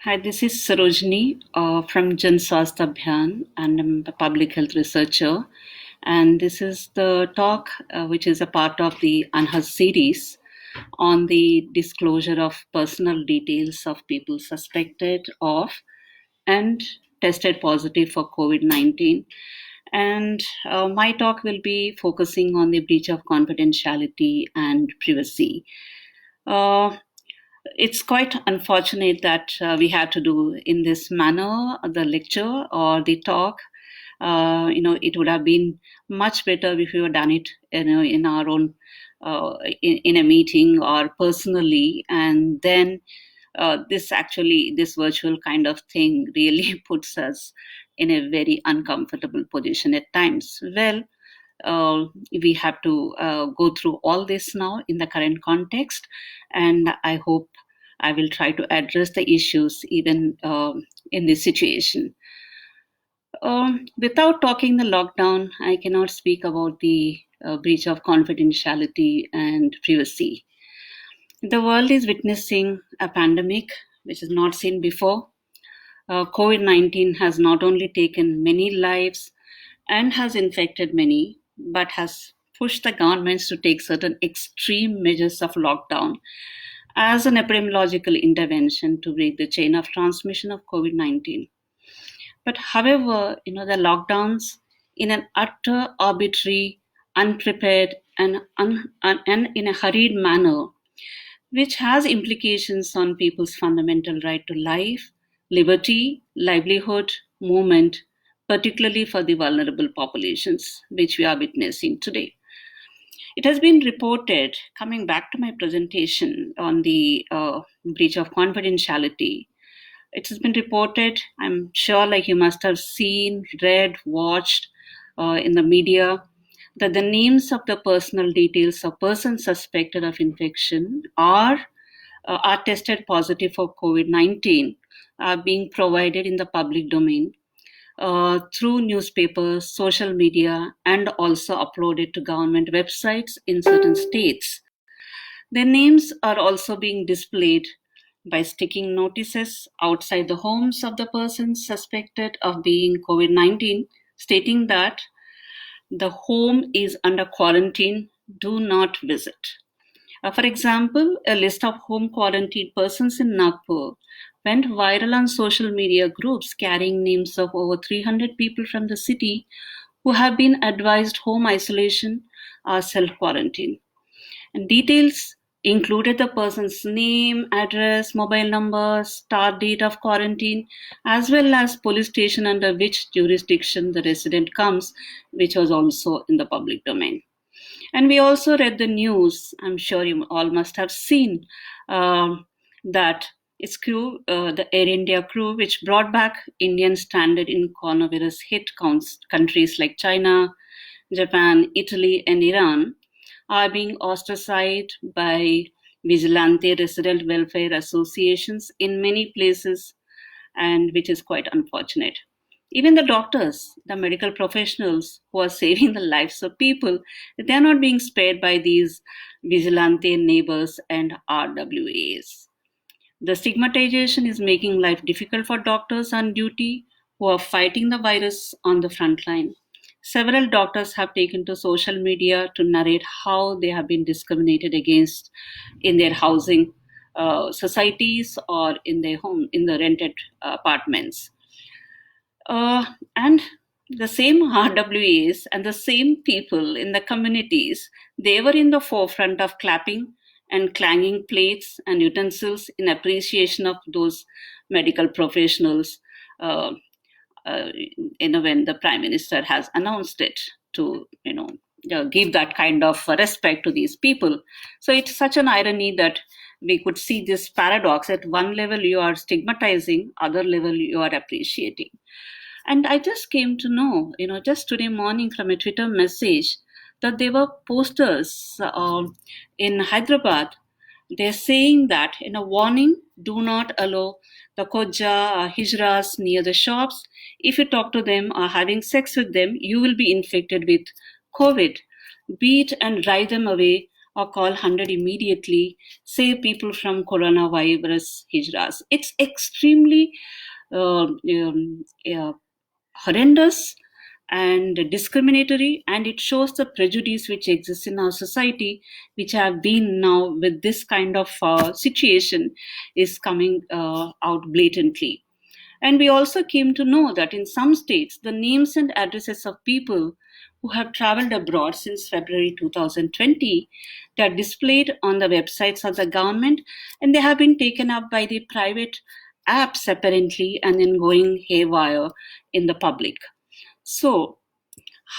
Hi, this is Sarojini from Jan Swasthya Abhiyan, and I'm a public health researcher. And this is the talk, which is a part of the Anhad series on the disclosure of personal details of people suspected of and tested positive for COVID 19. And my talk will be focusing on the breach of confidentiality and privacy. Uh, it's quite unfortunate that we had to do in this manner the lecture or the talk. It would have been much better if we had done it, in our own, in a meeting or personally, and then this virtual kind of thing really puts us in a very uncomfortable position at times. Well, we have to go through all this now in the current context, and I hope I will try to address the issues even in this situation. Without talking the lockdown, I cannot speak about the breach of confidentiality and privacy. The world is witnessing a pandemic which is not seen before. COVID 19 has not only taken many lives and has infected many, but has pushed the governments to take certain extreme measures of lockdown as an epidemiological intervention to break the chain of transmission of COVID 19. But however, the lockdowns in an utter arbitrary, unprepared, and in a hurried manner, which has implications on people's fundamental right to life, liberty, livelihood, movement, particularly for the vulnerable populations which we are witnessing today. It has been reported, coming back to my presentation on the breach of confidentiality, it has been reported, I'm sure, like you must have seen, read, watched in the media, that the names of the personal details of persons suspected of infection are tested positive for COVID 19 are being provided in the public domain through newspapers, social media, and also uploaded to government websites in certain states. Their names are also being displayed by sticking notices outside the homes of the persons suspected of being COVID 19, stating that the home is under quarantine, do not visit. For example, a list of home quarantined persons in Nagpur went viral on social media groups carrying names of over 300 people from the city who have been advised home isolation or self quarantine. And details included the person's name, address, mobile number, start date of quarantine, as well as police station under which jurisdiction the resident comes, which was also in the public domain. And we also read the news, I'm sure you all must have seen, that its crew, the Air India crew, which brought back Indian standard in coronavirus hit countries like China, Japan, Italy, and Iran, are being ostracized by vigilante resident welfare associations in many places, and which is quite unfortunate. Even the doctors, the medical professionals who are saving the lives of people, they are not being spared by these vigilante neighbors and RWAs. The stigmatization is making life difficult for doctors on duty who are fighting the virus on the front line. Several doctors have taken to social media to narrate how they have been discriminated against in their housing societies or in their home, in the rented apartments. And the same RWAs and the same people in the communities, they were in the forefront of clapping and clanging plates and utensils in appreciation of those medical professionals. Uh, when the prime minister has announced it to, give that kind of respect to these people. So it's such an irony that we could see this paradox. At one level you are stigmatizing, other level you are appreciating. And I just came to know, just today morning from a Twitter message, that there were posters in Hyderabad. They're saying that in a warning, do not allow the koja or hijras near the shops. If you talk to them or having sex with them, you will be infected with COVID. Beat and drive them away or call 100 immediately, save people from coronavirus hijras. It's extremely yeah, horrendous and discriminatory, and it shows the prejudice which exists in our society, which have been now with this kind of situation is coming out blatantly. And we also came to know that in some states, the names and addresses of people who have traveled abroad since February 2020, they are displayed on the websites of the government, and they have been taken up by the private apps apparently, and then going haywire in the public. So,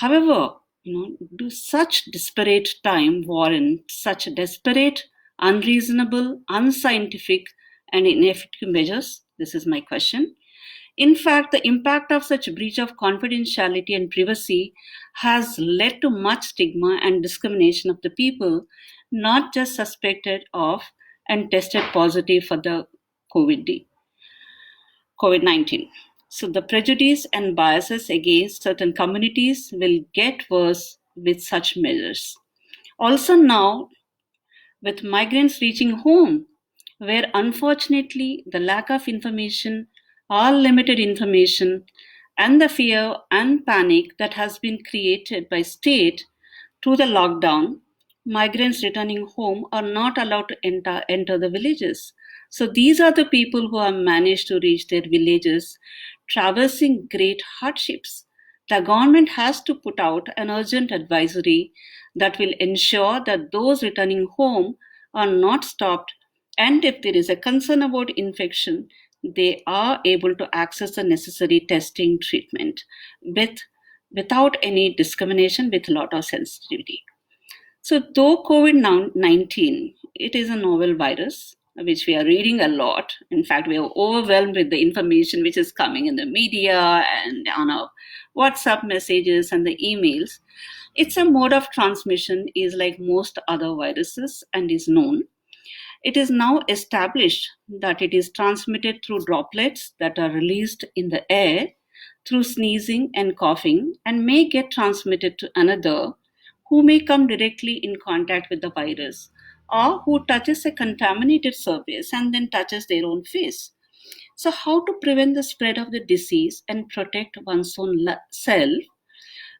however, do such disparate time warrant such desperate, unreasonable, unscientific, and ineffective measures? This is my question. In fact, the impact of such breach of confidentiality and privacy has led to much stigma and discrimination of the people not just suspected of and tested positive for the COVID COVID 19. So, the prejudice and biases against certain communities will get worse with such measures. Also, now with migrants reaching home, where unfortunately the lack of information or limited information and the fear and panic that has been created by state through the lockdown, migrants returning home are not allowed to enter the villages. So these are the people who have managed to reach their villages, traversing great hardships. The government has to put out an urgent advisory that will ensure that those returning home are not stopped, and if there is a concern about infection, they are able to access the necessary testing treatment with without any discrimination, with a lot of sensitivity. So, though COVID 19, it is a novel virus, which we are reading a lot. In fact, we are overwhelmed with the information which is coming in the media and on our WhatsApp messages and the emails. Its a mode of transmission is like most other viruses and is known. It is now established that it is transmitted through droplets that are released in the air through sneezing and coughing, and may get transmitted to another who may come directly in contact with the virus, or who touches a contaminated surface and then touches their own face. So, how to prevent the spread of the disease and protect one's own self?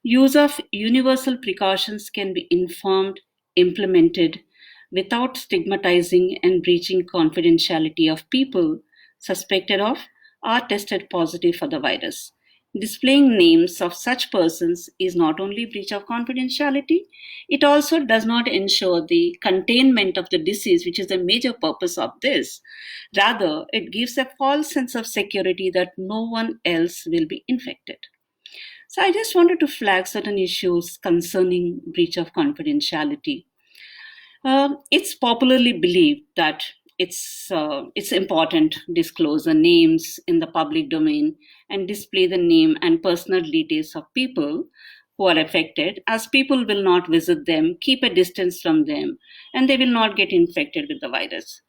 Use of universal precautions can be informed, implemented without stigmatizing and breaching confidentiality of people suspected of or tested positive for the virus. Displaying names of such persons is not only breach of confidentiality, it also does not ensure the containment of the disease, which is the major purpose of this. Rather, it gives a false sense of security that no one else will be infected. So I just wanted to flag certain issues concerning breach of confidentiality. It's popularly believed that it's important to disclose the names in the public domain and display the name and personal details of people who are affected, as people will not visit them, keep a distance from them, and they will not get infected with the virus.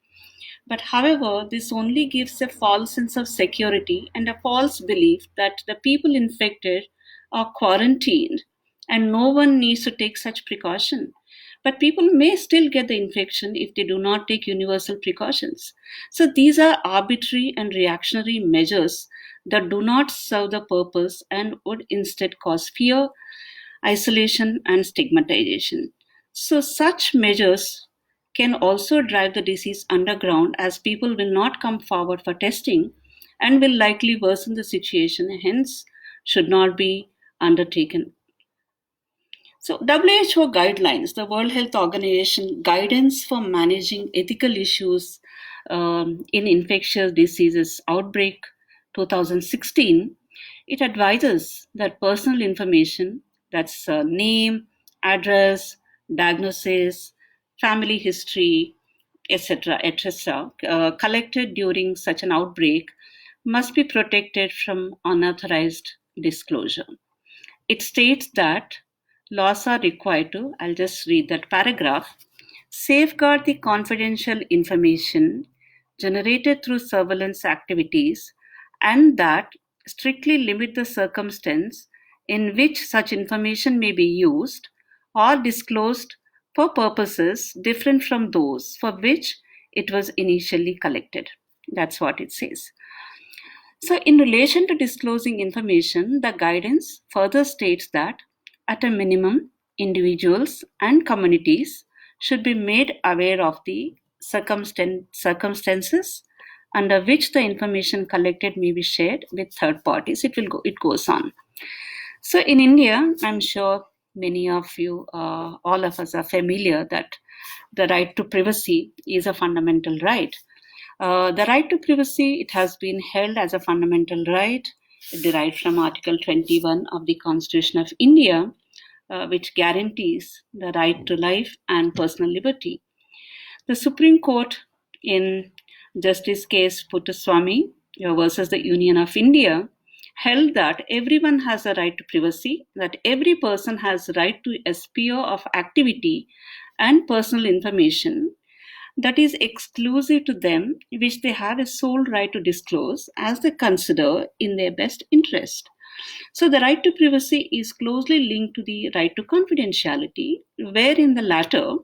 But however, this only gives a false sense of security and a false belief that the people infected are quarantined and no one needs to take such precaution. But people may still get the infection if they do not take universal precautions. So these are arbitrary and reactionary measures that do not serve the purpose and would instead cause fear, isolation, and stigmatization. So, such measures can also drive the disease underground, as people will not come forward for testing and will likely worsen the situation, hence, should not be undertaken. So, WHO guidelines, the World Health Organization guidance for managing ethical issues in infectious diseases outbreak 2016, it advises that personal information, that's name, address, diagnosis, family history, etc., collected during such an outbreak must be protected from unauthorized disclosure. It states that laws are required to, I'll just read that paragraph, safeguard the confidential information generated through surveillance activities, and that strictly limit the circumstance in which such information may be used or disclosed for purposes different from those for which it was initially collected. That's what it says. So, in relation to disclosing information, the guidance further states that, at a minimum, individuals and communities should be made aware of the circumstances under which the information collected may be shared with third parties. It goes on. So, in India, I'm sure many of you, all of us, are familiar that the right to privacy is a fundamental right. The right to privacy, it has been held as a fundamental right derived from Article 21 of the Constitution of India, which guarantees the right to life and personal liberty. The Supreme Court in Justice Case Puttaswamy versus the Union of India held that everyone has a right to privacy, that every person has a right to a sphere of activity and personal information that is exclusive to them, which they have a sole right to disclose as they consider in their best interest. So, the right to privacy is closely linked to the right to confidentiality, where in the latter,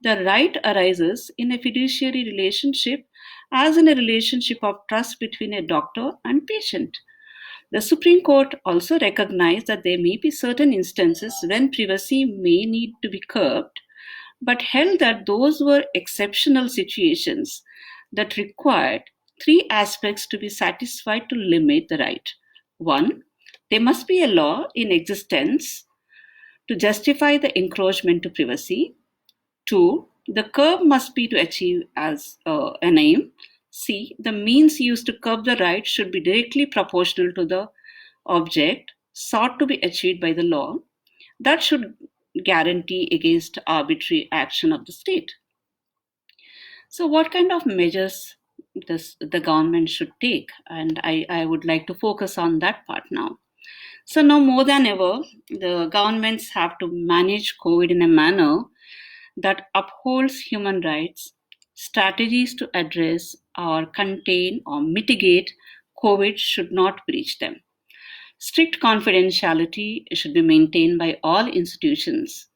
the right arises in a fiduciary relationship, as in a relationship of trust between a doctor and patient. The Supreme Court also recognized that there may be certain instances when privacy may need to be curbed, but held that those were exceptional situations that required three aspects to be satisfied to limit the right. One, there must be a law in existence to justify the encroachment to privacy. Two, the curb must be to achieve as an aim. C, the means used to curb the right should be directly proportional to the object sought to be achieved by the law. That should guarantee against arbitrary action of the state. So, what kind of measures the government should take? And I would like to focus on that part now. So, now more than ever, the governments have to manage COVID in a manner that upholds human rights. Strategies to address or contain or mitigate COVID should not breach them. Strict confidentiality should be maintained by all institutions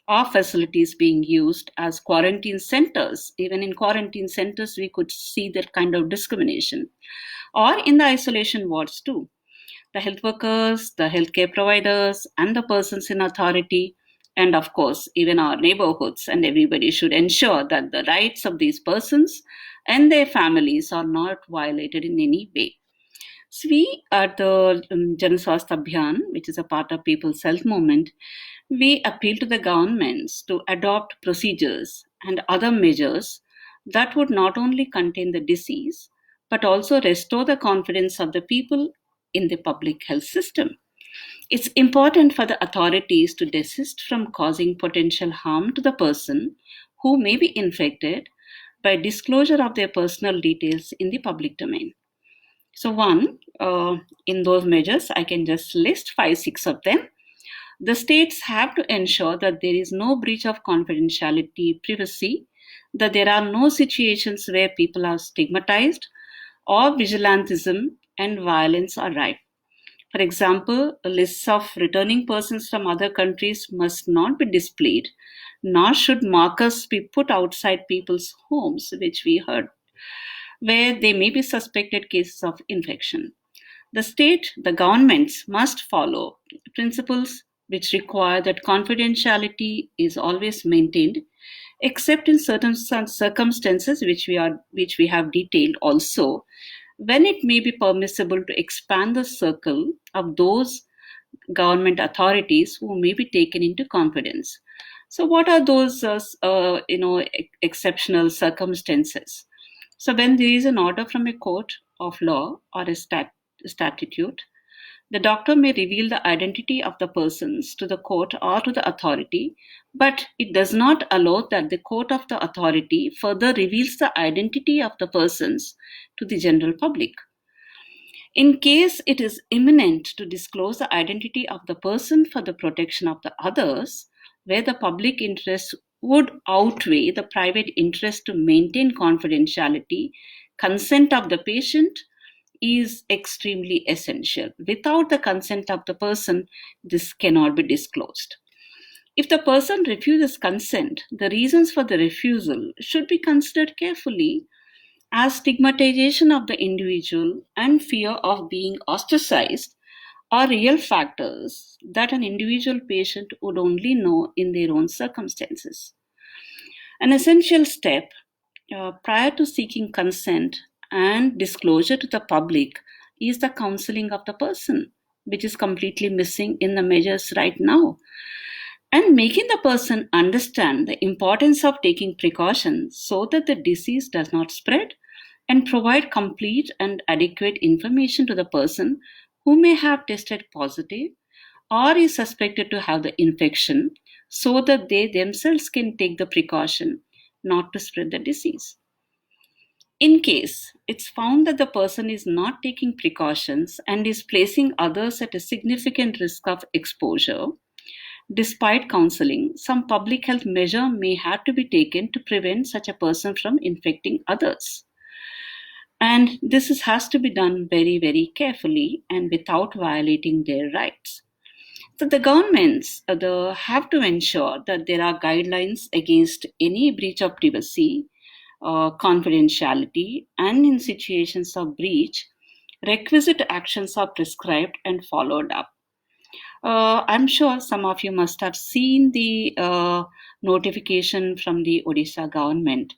or facilities being used as quarantine centers. Even in quarantine centers, we could see that kind of discrimination, or in the isolation wards too. The health workers, the healthcare providers, and the persons in authority, and of course, even our neighborhoods and everybody should ensure that the rights of these persons and their families are not violated in any way. So we at the Jan Swasthya Abhiyan, which is a part of People's Health Movement, we appeal to the governments to adopt procedures and other measures that would not only contain the disease, but also restore the confidence of the people in the public health system. It's important for the authorities to desist from causing potential harm to the person who may be infected by disclosure of their personal details in the public domain. So, one, in those measures, I can just list five, six of them. The states have to ensure that there is no breach of confidentiality, privacy, that there are no situations where people are stigmatized or vigilantism and violence are rife. For example, lists of returning persons from other countries must not be displayed, nor should markers be put outside people's homes, which we heard, where there may be suspected cases of infection. The governments must follow principles which require that confidentiality is always maintained, except in certain circumstances which we have detailed also, when it may be permissible to expand the circle of those government authorities who may be taken into confidence. So, what are those exceptional circumstances? So, when there is an order from a court of law or a statute, the doctor may reveal the identity of the persons to the court or to the authority, but it does not allow that the court of the authority further reveals the identity of the persons to the general public. In case it is imminent to disclose the identity of the person for the protection of the others, where the public interest would outweigh the private interest to maintain confidentiality, consent of the patient is extremely essential. Without the consent of the person, this cannot be disclosed. If the person refuses consent, the reasons for the refusal should be considered carefully, as stigmatization of the individual and fear of being ostracized are real factors that an individual patient would only know in their own circumstances. An essential step prior to seeking consent and disclosure to the public is the counseling of the person, which is completely missing in the measures right now. And making the person understand the importance of taking precautions so that the disease does not spread, and provide complete and adequate information to the person who may have tested positive or is suspected to have the infection, so that they themselves can take the precaution not to spread the disease. In case it's found that the person is not taking precautions and is placing others at a significant risk of exposure, despite counseling, some public health measure may have to be taken to prevent such a person from infecting others. And has to be done very, very carefully and without violating their rights. So the governments have to ensure that there are guidelines against any breach of privacy, confidentiality, and in situations of breach, requisite actions are prescribed and followed up. I'm sure some of you must have seen the notification from the Odisha government.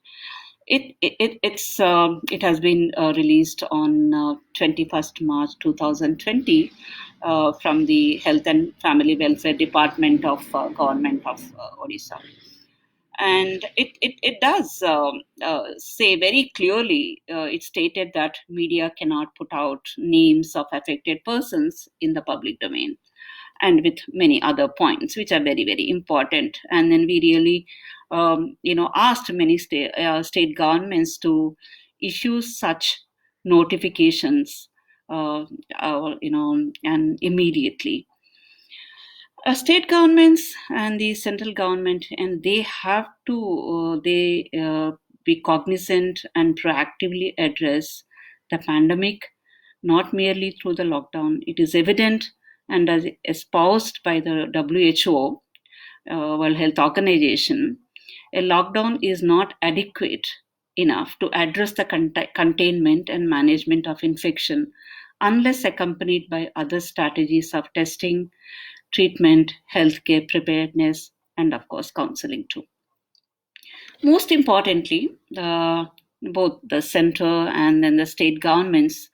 It has been released on 21st March 2020 from the Health and Family Welfare Department of Government of Odisha. And it does say very clearly, it stated that media cannot put out names of affected persons in the public domain, and with many other points which are very, very important. And then we really asked many state governments to issue such notifications, and immediately. State governments and the central government, and they have to they be cognizant and proactively address the pandemic, not merely through the lockdown. It is evident, and as espoused by the WHO, World Health Organization, a lockdown is not adequate enough to address the containment and management of infection unless accompanied by other strategies of testing, treatment, healthcare preparedness, and of course, counseling too. Most importantly, both the center and then the state governments,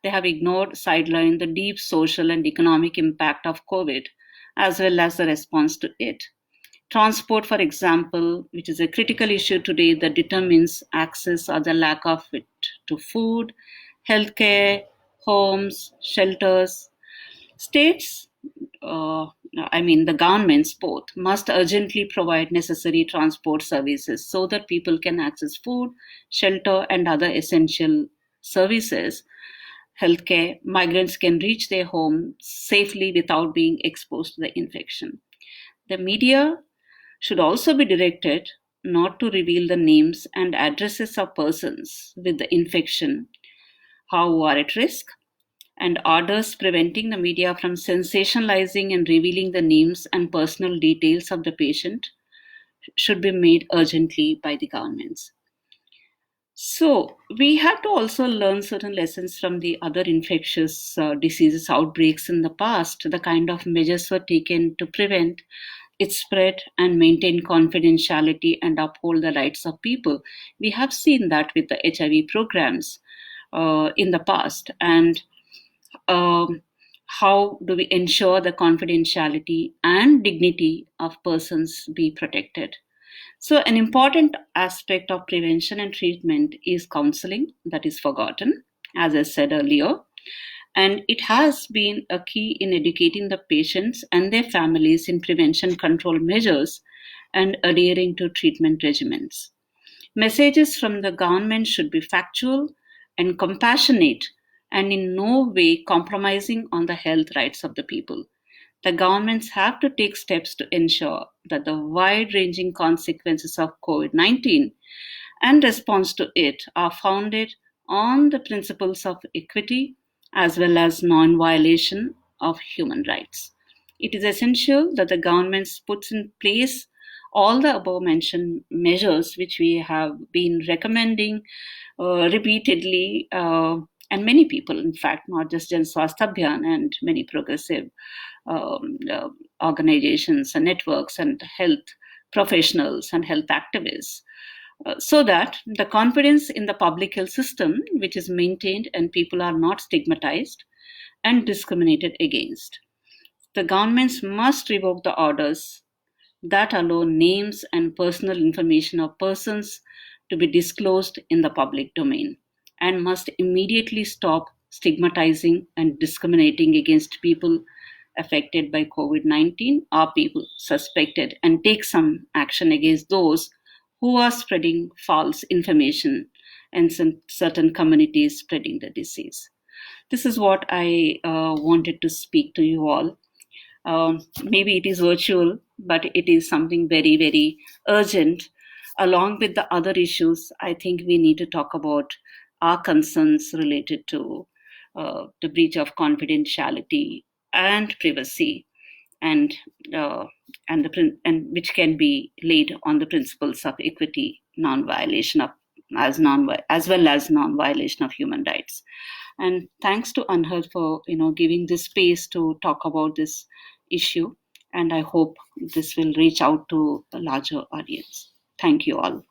they have ignored, sidelined the deep social and economic impact of COVID, as well as the response to it. Transport, for example, which is a critical issue today that determines access or the lack of it to food, healthcare, homes, shelters. States, the governments both, must urgently provide necessary transport services so that people can access food, shelter, and other essential services. Healthcare, migrants can reach their home safely without being exposed to the infection. The media should also be directed not to reveal the names and addresses of persons with the infection who are at risk, and orders preventing the media from sensationalizing and revealing the names and personal details of the patient should be made urgently by the governments. So, we have to also learn certain lessons from the other infectious diseases outbreaks in the past. The kind of measures were taken to prevent its spread and maintain confidentiality and uphold the rights of people. We have seen that with the HIV programs in the past. And how do we ensure the confidentiality and dignity of persons be protected? So, an important aspect of prevention and treatment is counseling, that is forgotten, as I said earlier. And it has been a key in educating the patients and their families in prevention control measures and adhering to treatment regimens. Messages from the government should be factual and compassionate and in no way compromising on the health rights of the people. The governments have to take steps to ensure that the wide ranging consequences of COVID 19 and response to it are founded on the principles of equity as well as non violation of human rights. It is essential that the government puts in place all the above mentioned measures which we have been recommending repeatedly, and many people, in fact, not just Jan Swasthya Abhiyan and many progressive um, uh, organizations and networks and health professionals and health activists, so that the confidence in the public health system, which is maintained and people are not stigmatized and discriminated against. The governments must revoke the orders that allow names and personal information of persons to be disclosed in the public domain, and must immediately stop stigmatizing and discriminating against people affected by COVID 19 or people suspected, and take some action against those who are spreading false information and some certain communities spreading the disease. This is what I wanted to speak to you all. Maybe it is virtual, but it is something very, very urgent. Along with the other issues, I think we need to talk about our concerns related to the breach of confidentiality and privacy, and uh, and which can be laid on the principles of equity, non-violation of as well as non-violation of human rights. And thanks to Anhad for giving this space to talk about this issue. And I hope this will reach out to a larger audience. Thank you all.